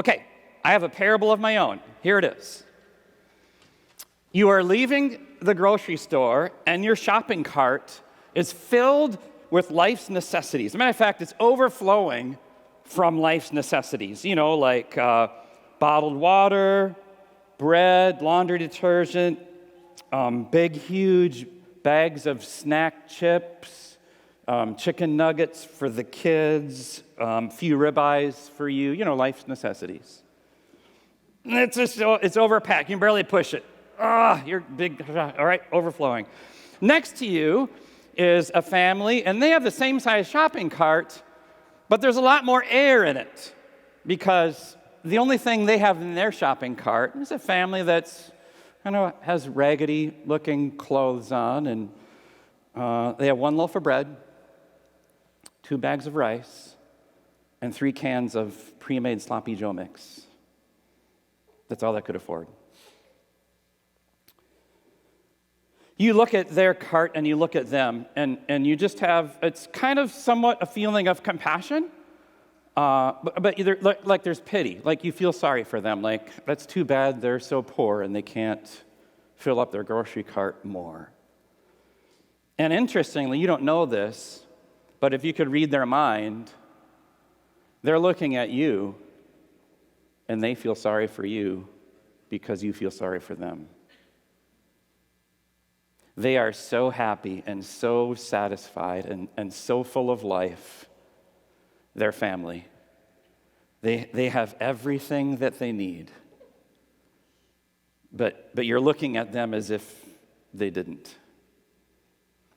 Okay, I have a parable of my own. Here it is. You are leaving the grocery store, and your shopping cart is filled with life's necessities. As a matter of fact, it's overflowing from life's necessities. Like bottled water, bread, laundry detergent, big, huge bags of snack chips, chicken nuggets for the kids, few ribeyes for you, life's necessities. And it's overpacked. You can barely push it. You're big, all right, overflowing. Next to you is a family, and they have the same size shopping cart, but there's a lot more air in it because the only thing they have in their shopping cart is a family that's has raggedy-looking clothes on, and they have 1 loaf of bread, 2 bags of rice, and 3 cans of pre-made sloppy Joe mix. That's all they could afford. You look at their cart and you look at them, and you just have, it's kind of somewhat a feeling of compassion, but either like there's pity, like you feel sorry for them, like that's too bad they're so poor and they can't fill up their grocery cart more. And interestingly, you don't know this, but if you could read their mind, they're looking at you and they feel sorry for you because you feel sorry for them. They are so happy and so satisfied and so full of life, their family. They have everything that they need. But you're looking at them as if they didn't.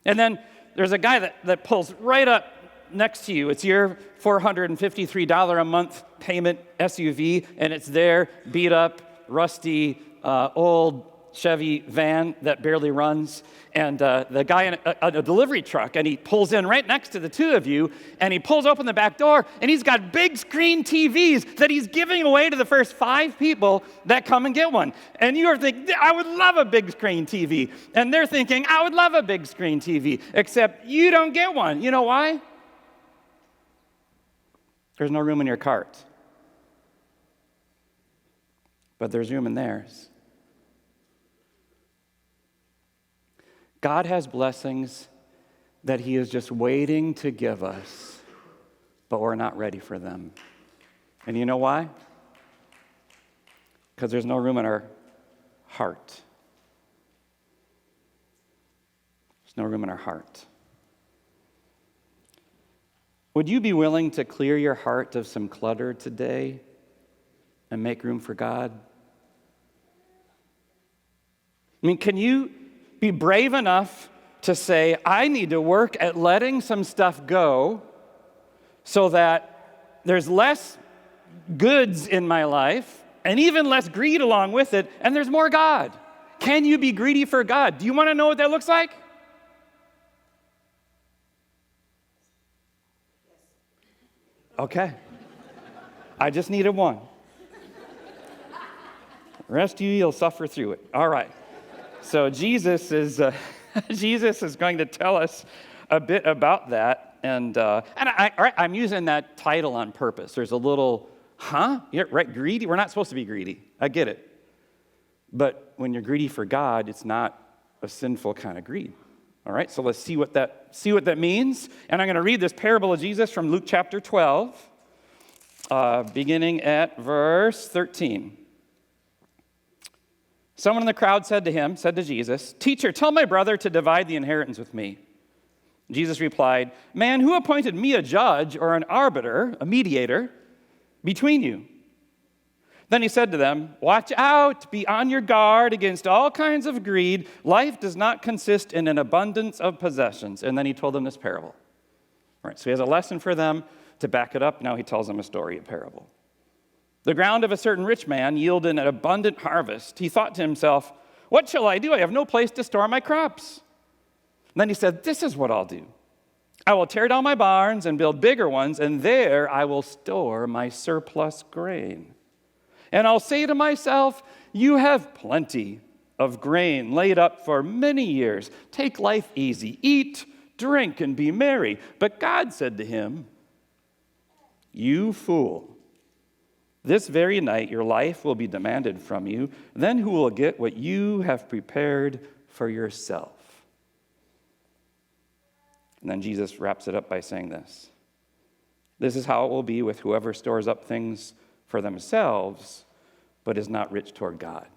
And then there's a guy that pulls right up next to you. It's your $453 a month payment SUV, and it's their beat up, rusty, old Chevy van that barely runs, and the guy in a delivery truck, and he pulls in right next to the two of you, and he pulls open the back door, and he's got big screen TVs that he's giving away to the first 5 people that come and get one. And you are thinking, I would love a big screen TV. And they're thinking, I would love a big screen TV, except you don't get one. You know why? There's no room in your cart. But there's room in theirs. God has blessings that he is just waiting to give us, but we're not ready for them. And you know why? Because there's no room in our heart. There's no room in our heart. Would you be willing to clear your heart of some clutter today and make room for God? I mean, can you be brave enough to say, I need to work at letting some stuff go so that there's less goods in my life and even less greed along with it, and there's more God? Can you be greedy for God? Do you want to know what that looks like? Okay. I just needed one. The rest of you'll suffer through it. All right. So Jesus is going to tell us a bit about that, and I'm using that title on purpose. There's a little, yeah, right, greedy. We're not supposed to be greedy. I get it, but when you're greedy for God, it's not a sinful kind of greed. All right. So let's see what that means, and I'm going to read this parable of Jesus from Luke chapter 12, beginning at verse 13. Someone in the crowd said to Jesus, "Teacher, tell my brother to divide the inheritance with me." Jesus replied, "Man, who appointed me a judge or an arbiter, a mediator, between you?" Then he said to them, "Watch out, be on your guard against all kinds of greed. Life does not consist in an abundance of possessions." And then he told them this parable. All right, so he has a lesson for them to back it up. Now he tells them a story, a parable. The ground of a certain rich man yielded an abundant harvest. He thought to himself, "What shall I do? I have no place to store my crops." And then he said, "This is what I'll do. I will tear down my barns and build bigger ones, and there I will store my surplus grain. And I'll say to myself, you have plenty of grain laid up for many years. Take life easy. Eat, drink, and be merry." But God said to him, "You fool. This very night your life will be demanded from you. Then who will get what you have prepared for yourself? And then Jesus wraps it up by saying this. This is how it will be with whoever stores up things for themselves, but is not rich toward God.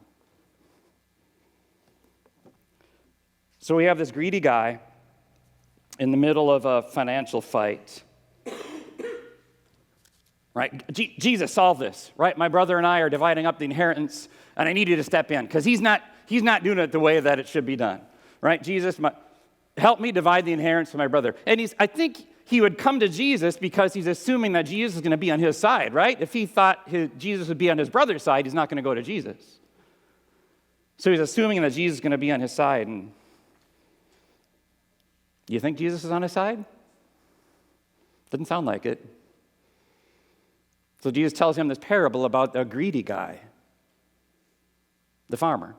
So we have this greedy guy in the middle of a financial fight. Right? Jesus solved this, right? My brother and I are dividing up the inheritance, and I need you to step in because he's not doing it the way that it should be done, right? Jesus, help me divide the inheritance with my brother. And I think he would come to Jesus because he's assuming that Jesus is going to be on his side, right? If he thought Jesus would be on his brother's side, he's not going to go to Jesus. So he's assuming that Jesus is going to be on his side. And you think Jesus is on his side? Doesn't sound like it. So Jesus tells him this parable about a greedy guy, the farmer.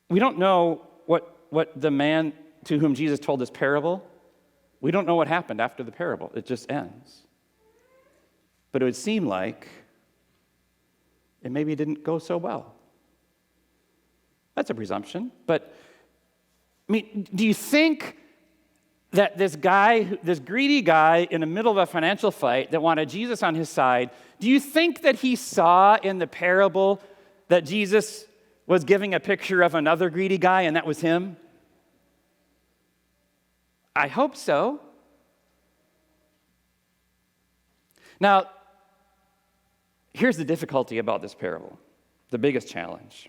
We don't know what the man to whom Jesus told this parable, we don't know what happened after the parable. It just ends. But it would seem like it maybe didn't go so well. That's a presumption. But, I mean, do you think that this greedy guy in the middle of a financial fight that wanted Jesus on his side, do you think that he saw in the parable that Jesus was giving a picture of another greedy guy and that was him? I hope so. Now, here's the difficulty about this parable, the biggest challenge.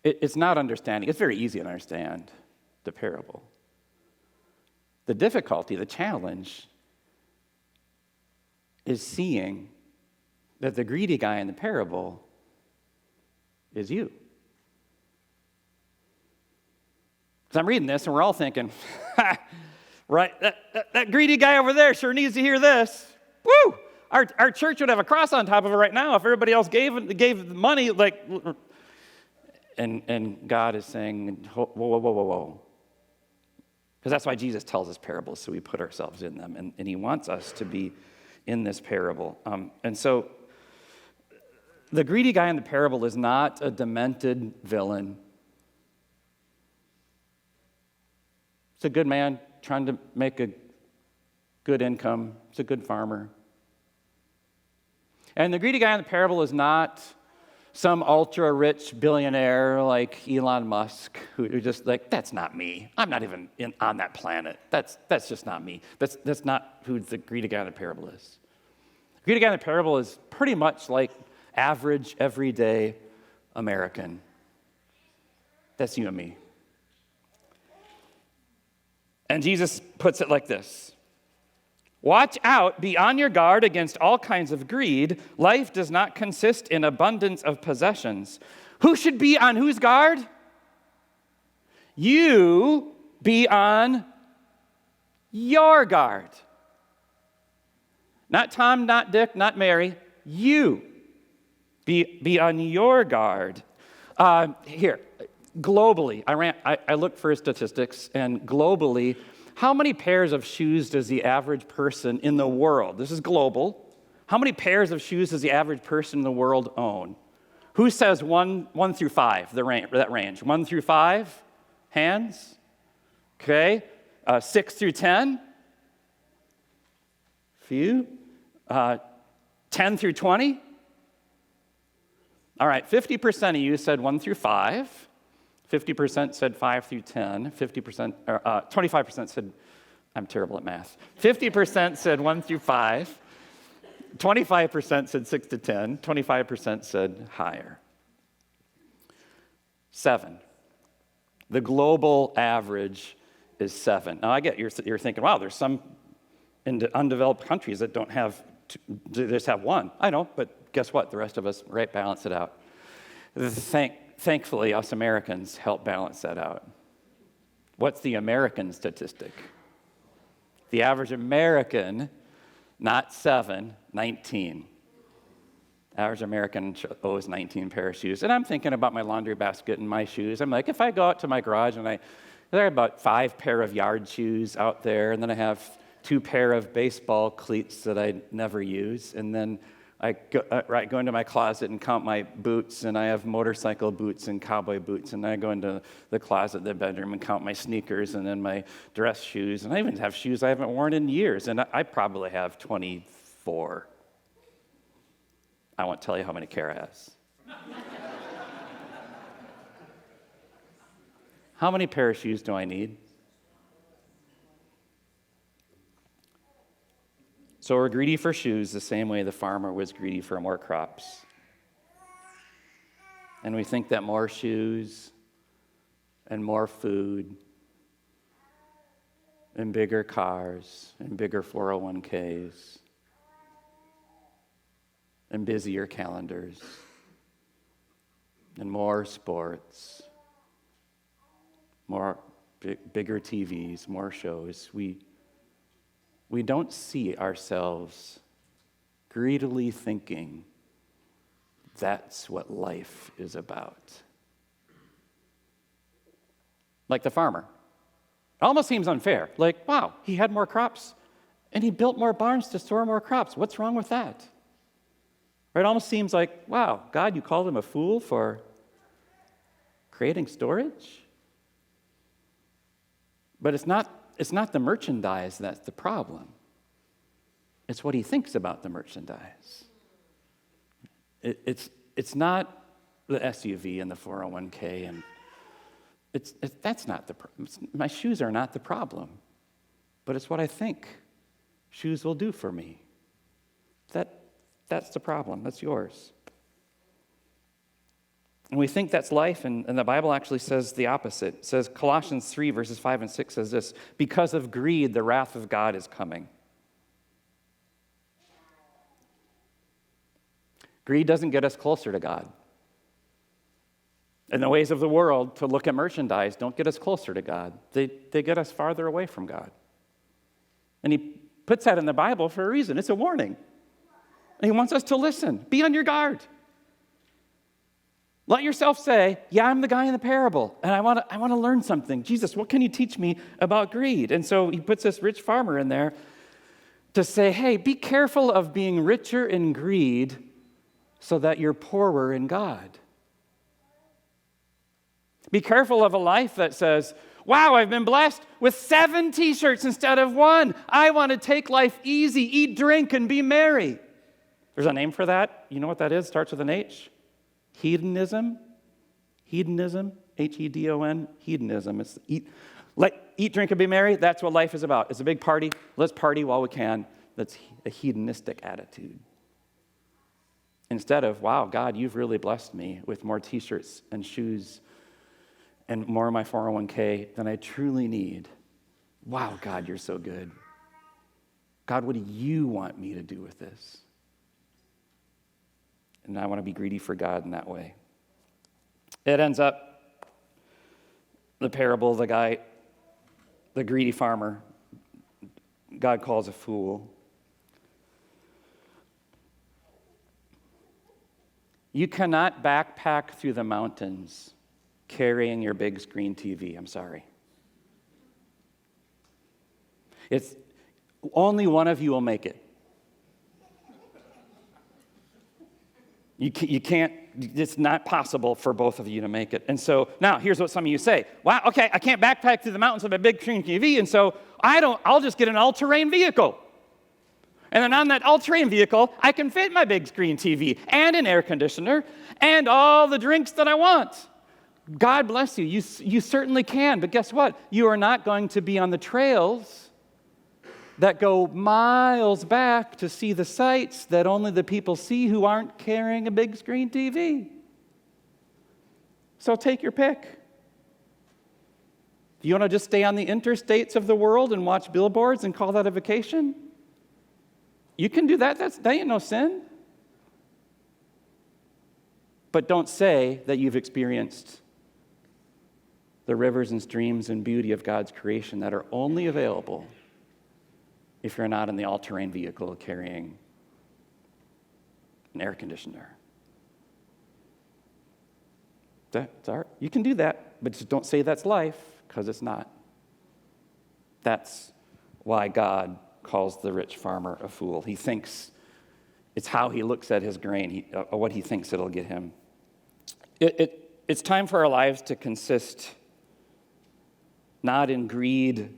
It's not understanding. It's very easy to understand the parable. The difficulty, the challenge, is seeing that the greedy guy in the parable is you. Because I'm reading this and we're all thinking, right, that greedy guy over there sure needs to hear this. Woo! Our church would have a cross on top of it right now if everybody else gave money, like, and God is saying, whoa, whoa, whoa, whoa, whoa. Because that's why Jesus tells us parables, so we put ourselves in them. And he wants us to be in this parable. And so the greedy guy in the parable is not a demented villain. It's a good man trying to make a good income. It's a good farmer. And the greedy guy in the parable is not some ultra-rich billionaire like Elon Musk who just like, that's not me. I'm not even on that planet. That's just not me. That's not who the greedy guy in the parable is. The greedy guy in the parable is pretty much like average, everyday American. That's you and me. And Jesus puts it like this. Watch out, be on your guard against all kinds of greed. Life does not consist in abundance of possessions. Who should be on whose guard? You be on your guard. Not Tom, not Dick, not Mary. You be on your guard. Here, globally, I looked for statistics, and globally, how many pairs of shoes does the average person in the world, this is global, how many pairs of shoes does the average person in the world own? Who says 1 through 5, that range? 1 through 5? Hands? Okay. 6 through 10? Few. 10 through 20? All right, 50% of you said 1 through 5. 50% said 5 through 10. 25% said, I'm terrible at math. 50% said 1 through 5. 25% said 6 to 10. 25% said higher. 7. The global average is 7. Now, I get you're thinking, wow, there's some in the undeveloped countries that don't have, they just have 1. I know, but guess what? The rest of us, right, balance it out. Thankfully, us Americans help balance that out. What's the American statistic? The average American, not 7, 19. Average American owes 19 pair of shoes. And I'm thinking about my laundry basket and my shoes. I'm like, if I go out to my garage and there are about 5 pair of yard shoes out there, and then I have 2 pair of baseball cleats that I never use, and then I go into my closet and count my boots, and I have motorcycle boots and cowboy boots, and I go into the closet, the bedroom, and count my sneakers and then my dress shoes, and I even have shoes I haven't worn in years, and I probably have 24. I won't tell you how many Kara has. How many pair of shoes do I need? So we're greedy for shoes the same way the farmer was greedy for more crops. And we think that more shoes and more food and bigger cars and bigger 401ks and busier calendars and more sports, bigger TVs, more shows. We don't see ourselves greedily thinking that's what life is about. Like the farmer. It almost seems unfair. Like, wow, he had more crops and he built more barns to store more crops. What's wrong with that? Right? It almost seems like, wow, God, you called him a fool for creating storage? But it's not the merchandise that's the problem. It's what he thinks about the merchandise. It's not the SUV and the 401k, and that's not the problem. My shoes are not the problem, but it's what I think shoes will do for me. That's the problem. That's yours. And we think that's life, and the Bible actually says the opposite. It says, Colossians 3, verses 5 and 6 says this, because of greed, the wrath of God is coming. Greed doesn't get us closer to God. And the ways of the world to look at merchandise don't get us closer to God. They get us farther away from God. And he puts that in the Bible for a reason. It's a warning. And he wants us to listen. Be on your guard. Let yourself say, yeah, I'm the guy in the parable, and I want to learn something. Jesus, what can you teach me about greed? And so he puts this rich farmer in there to say, hey, be careful of being richer in greed so that you're poorer in God. Be careful of a life that says, wow, I've been blessed with 7 t-shirts instead of 1. I want to take life easy, eat, drink, and be merry. There's a name for that. You know what that is? Starts with an H. Hedonism, Hedon, hedonism. It's eat, drink, and be merry. That's what life is about. It's a big party. Let's party while we can. That's a hedonistic attitude. Instead of, wow, God, you've really blessed me with more t-shirts and shoes and more of my 401k than I truly need. Wow, God, you're so good. God, what do you want me to do with this? And I want to be greedy for God in that way. It ends up, the parable, the greedy farmer, God calls a fool. You cannot backpack through the mountains carrying your big screen TV. I'm sorry. It's only one of you will make it. You can't, it's not possible for both of you to make it. And so now here's what some of you say. Wow, okay, I can't backpack through the mountains with a big screen TV, and so I'll just get an all-terrain vehicle. And then on that all-terrain vehicle, I can fit my big screen TV and an air conditioner and all the drinks that I want. God bless you. You certainly can, but guess what? You are not going to be on the trails that go miles back to see the sights that only the people see who aren't carrying a big screen TV. So take your pick. If you want to just stay on the interstates of the world and watch billboards and call that a vacation, you can do that. That ain't no sin. But don't say that you've experienced the rivers and streams and beauty of God's creation that are only available if you're not in the all-terrain vehicle carrying an air conditioner. You can do that, but just don't say that's life, because it's not. That's why God calls the rich farmer a fool. He thinks it's how he looks at his grain, what he thinks it'll get him. It's time for our lives to consist not in greed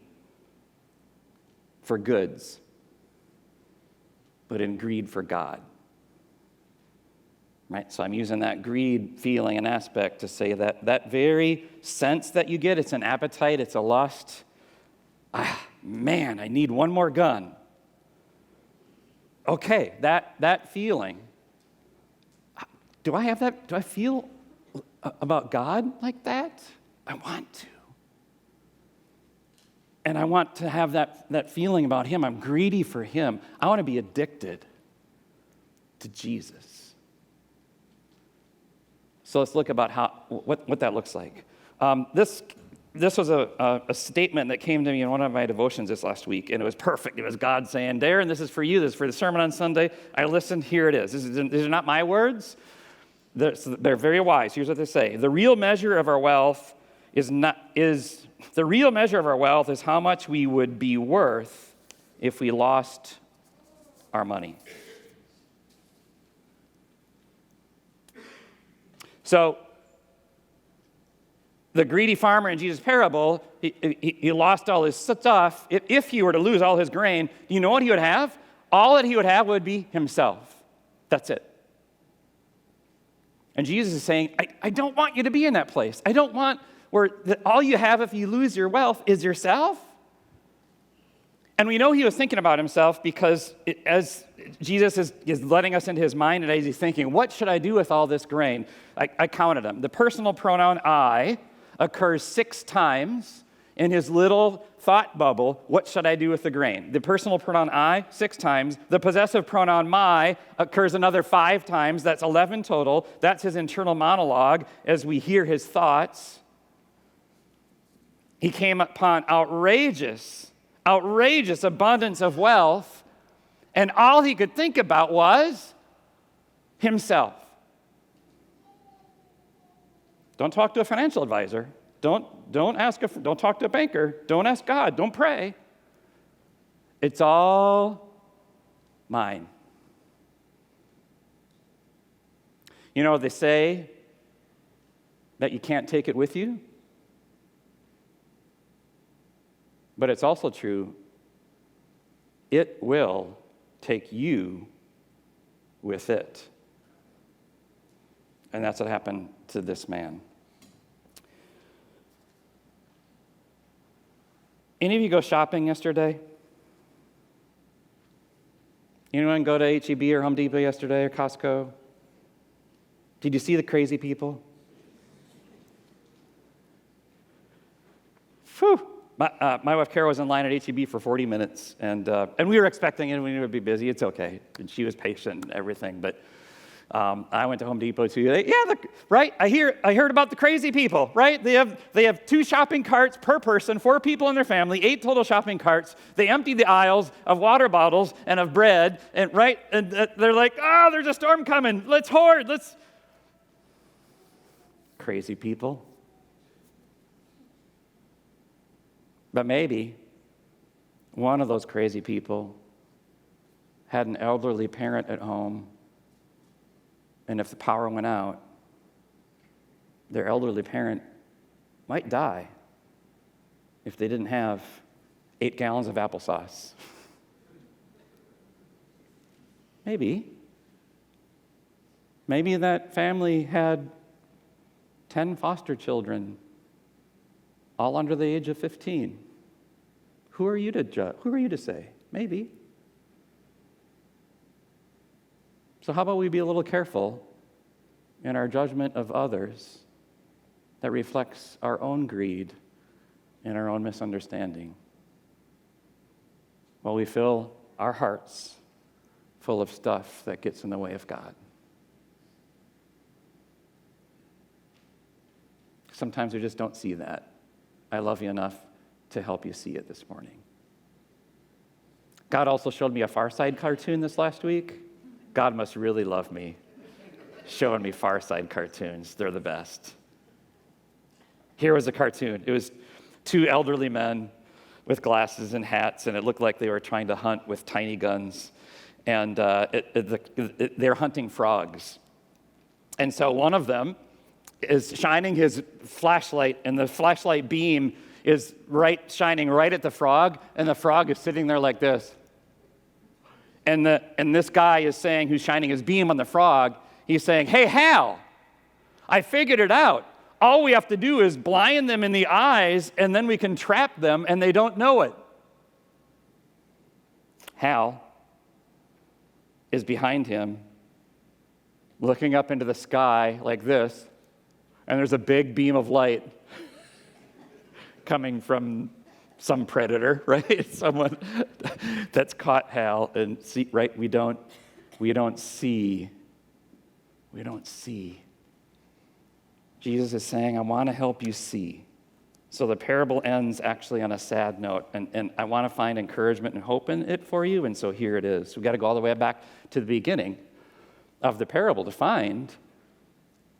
for goods, but in greed for God. Right? So I'm using that greed feeling and aspect to say that very sense that you get, it's an appetite, it's a lust. Man, I need one more gun. Okay, that feeling. Do I have that? Do I feel about God like that? I want to. And I want to have that feeling about him. I'm greedy for him. I want to be addicted to Jesus. So let's look about what that looks like. This was a statement that came to me in one of my devotions this last week, and it was perfect. It was God saying, Darren, this is for you. This is for the sermon on Sunday. I listened. Here it is. These are not my words. They're very wise. Here's what they say. The real measure of our wealth is how much we would be worth if we lost our money. So, the greedy farmer in Jesus' parable, he lost all his stuff. If he were to lose all his grain, you know what he would have? All that he would have would be himself. That's it. And Jesus is saying, I don't want you to be in that place. I don't want where all you have if you lose your wealth is yourself. And we know he was thinking about himself because as Jesus is letting us into his mind, and as he's thinking, what should I do with all this grain? I counted them. The personal pronoun I occurs 6 times in his little thought bubble. What should I do with the grain? The personal pronoun I, 6 times. The possessive pronoun my occurs another 5 times. That's 11 total. That's his internal monologue as we hear his thoughts. He came upon outrageous abundance of wealth, and all he could think about was himself. Don't talk to a financial advisor. Don't talk to a banker. Don't ask God. Don't pray. It's all mine. You know, they say that you can't take it with you. But it's also true, it will take you with it. And that's what happened to this man. Any of you go shopping yesterday? Anyone go to H-E-B or Home Depot yesterday or Costco? Did you see the crazy people? Phew. My wife Carol was in line at H-E-B for 40 minutes, and we were expecting it. We knew it would be busy. It's okay, and she was patient and everything. But I went to Home Depot too. Right? I heard about the crazy people. Right? They have 2 shopping carts per person, 4 people in their family, 8 total shopping carts. They empty the aisles of water bottles and of bread, and they're like, oh, there's a storm coming. Let's hoard. Crazy people. But maybe one of those crazy people had an elderly parent at home, and if the power went out, their elderly parent might die if they didn't have 8 gallons of applesauce. Maybe that family had 10 foster children, all under the age of 15. Who are you to judge? Who are you to say? Maybe. So how about we be a little careful in our judgment of others that reflects our own greed and our own misunderstanding, while we fill our hearts full of stuff that gets in the way of God. Sometimes we just don't see that. I love you enough to help you see it this morning. God also showed me a Far Side cartoon this last week. God must really love me showing me Far Side cartoons. They're the best. Here was a cartoon. It was 2 elderly men with glasses and hats, and it looked like they were trying to hunt with tiny guns. And they're hunting frogs. And so one of them is shining his flashlight, and the flashlight beam is shining right at the frog, and the frog is sitting there like this. And this guy is saying, who's shining his beam on the frog, he's saying, "Hey, Hal, I figured it out. All we have to do is blind them in the eyes, and then we can trap them, and they don't know it." Hal is behind him, looking up into the sky like this, and there's a big beam of light coming from some predator, right? Someone that's caught Hal, and see, right? We don't see. We don't see. Jesus is saying, I want to help you see. So the parable ends actually on a sad note, and I want to find encouragement and hope in it for you, and so here it is. We've got to go all the way back to the beginning of the parable to find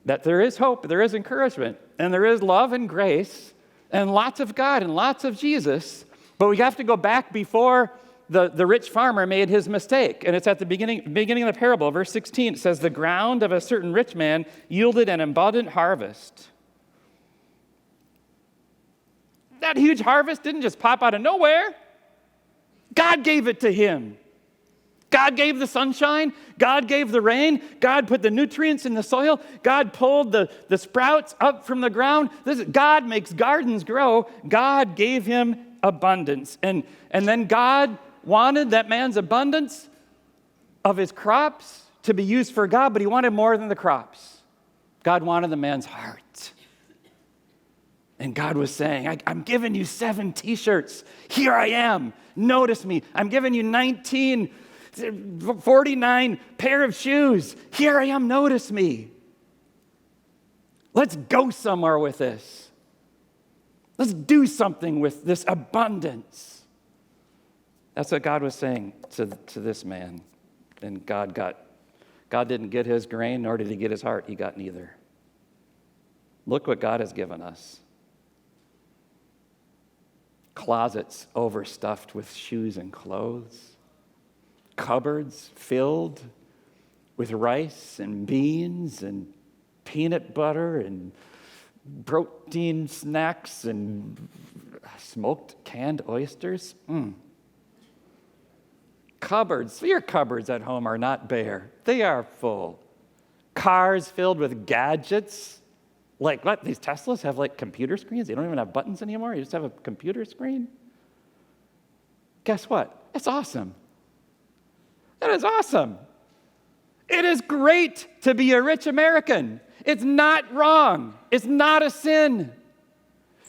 that there is hope, there is encouragement, and there is love and grace, and lots of God and lots of Jesus, but we have to go back before the rich farmer made his mistake. And it's at the beginning of the parable, verse 16. It says, the ground of a certain rich man yielded an abundant harvest. That huge harvest didn't just pop out of nowhere. God gave it to him. God gave the sunshine. God gave the rain. God put the nutrients in the soil. God pulled the sprouts up from the ground. God makes gardens grow. God gave him abundance. And then God wanted that man's abundance of his crops to be used for God, but he wanted more than the crops. God wanted the man's heart. And God was saying, I'm giving you 7 t-shirts. Here I am. Notice me. I'm giving you 49 pair of shoes. Here I am. Notice me. Let's go somewhere with this. Let's do something with this abundance. That's what God was saying to this man. And God didn't get his grain, nor did he get his heart. He got neither. Look what God has given us. Closets overstuffed with shoes and clothes. Cupboards filled with rice and beans and peanut butter and protein snacks and smoked canned oysters. Cupboards, your cupboards at home are not bare. They are full. Cars filled with gadgets. Like what? These Teslas have like computer screens? They don't even have buttons anymore? You just have a computer screen? Guess what? It's awesome. That is awesome. It is great to be a rich American. It's not wrong. It's not a sin.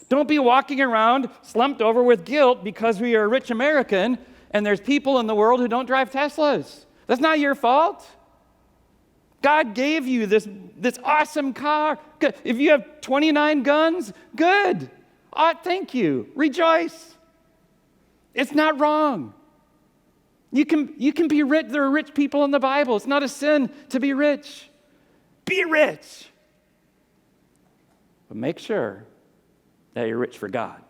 Don't be walking around slumped over with guilt because we are a rich American and there's people in the world who don't drive Teslas. That's not your fault. God gave you this awesome car. If you have 29 guns, good. Thank you. Rejoice. It's not wrong. You can be rich. There are rich people in the Bible. It's not a sin to be rich. Be rich. But make sure that you're rich for God.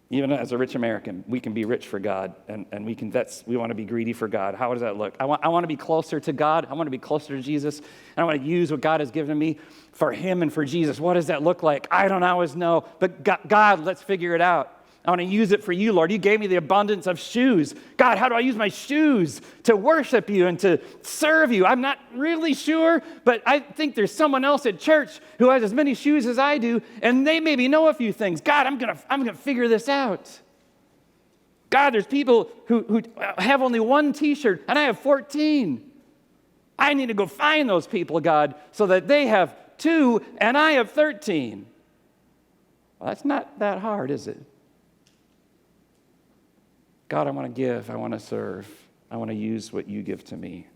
Even as a rich American, we can be rich for God, and we want to be greedy for God. How does that look? I want to be closer to God. I want to be closer to Jesus, and I want to use what God has given me for Him and for Jesus. What does that look like? I don't always know, but God, let's figure it out. I want to use it for you, Lord. You gave me the abundance of shoes. God, how do I use my shoes to worship you and to serve you? I'm not really sure, but I think there's someone else at church who has as many shoes as I do, and they maybe know a few things. God, I'm gonna figure this out. God, there's people who have only 1 t-shirt, and I have 14. I need to go find those people, God, so that they have 2, and I have 13. Well, that's not that hard, is it? God, I want to give, I want to serve, I want to use what you give to me.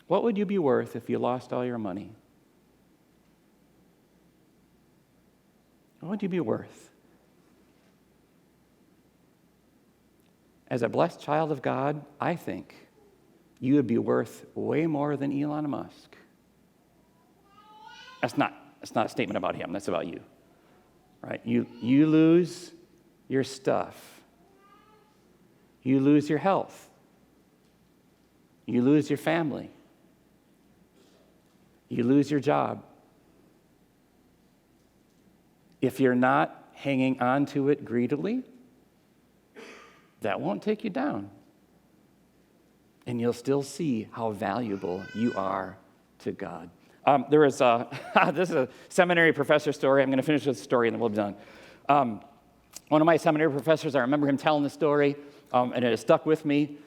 What would you be worth if you lost all your money? What would you be worth? As a blessed child of God, I think you would be worth way more than Elon Musk. That's not a statement about him, that's about you. right? You lose your stuff. You lose your health. You lose your family. You lose your job. If you're not hanging on to it greedily, that won't take you down. And you'll still see how valuable you are to God. This is a seminary professor story. I'm going to finish this story and then we'll be done. One of my seminary professors, I remember him telling the story, and it has stuck with me.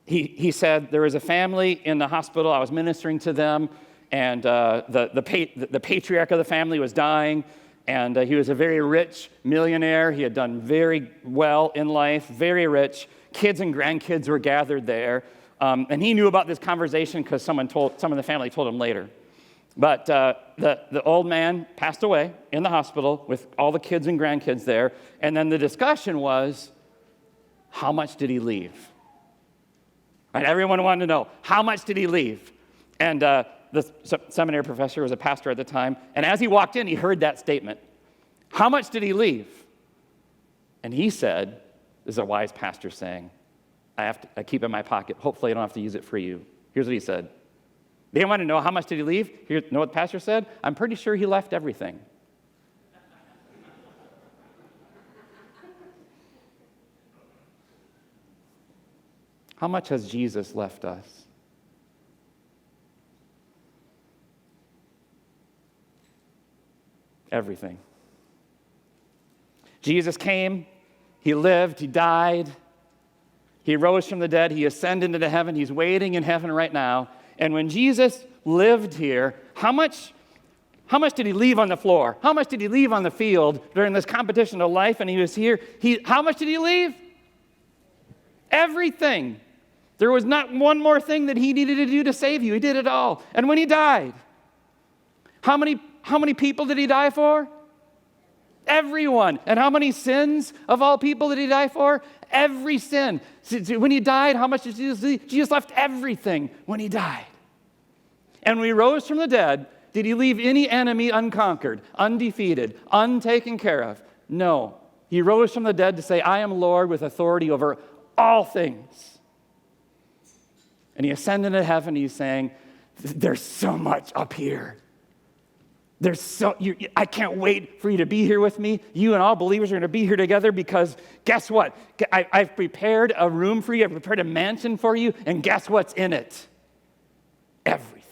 He said there was a family in the hospital. I was ministering to them, and the patriarch of the family was dying, and he was a very rich millionaire. He had done very well in life, very rich. Kids and grandkids were gathered there, and he knew about this conversation because some of the family told him later. But the old man passed away in the hospital with all the kids and grandkids there, and then the discussion was, how much did he leave? Right, everyone wanted to know, how much did he leave? And the seminary professor was a pastor at the time, and as he walked in, he heard that statement. How much did he leave? And he said, this is a wise pastor saying, I keep it in my pocket. Hopefully I don't have to use it for you. Here's what he said. They want to know how much did he leave? You know what the pastor said? I'm pretty sure he left everything. How much has Jesus left us? Everything. Jesus came, he lived, he died, he rose from the dead, he ascended into heaven, he's waiting in heaven right now. And when Jesus lived here, how much did he leave on the floor? How much did he leave on the field during this competition of life? And he was here. How much did he leave? Everything. There was not one more thing that he needed to do to save you. He did it all. And when he died, how many people did he die for? Everyone. And how many sins of all people did he die for? Every sin. When he died, how much did Jesus leave? Jesus left everything when he died. And when he rose from the dead, did he leave any enemy unconquered, undefeated, untaken care of? No. He rose from the dead to say, I am Lord with authority over all things. And he ascended into heaven, he's saying, there's so much up here. I can't wait for you to be here with me. You and all believers are going to be here together because guess what? I've prepared a room for you. I've prepared a mansion for you. And guess what's in it? Everything.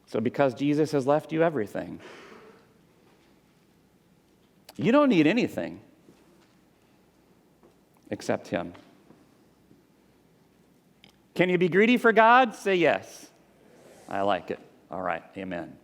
So because Jesus has left you everything, you don't need anything except him. Can you be greedy for God? Say yes. I like it. All right, amen.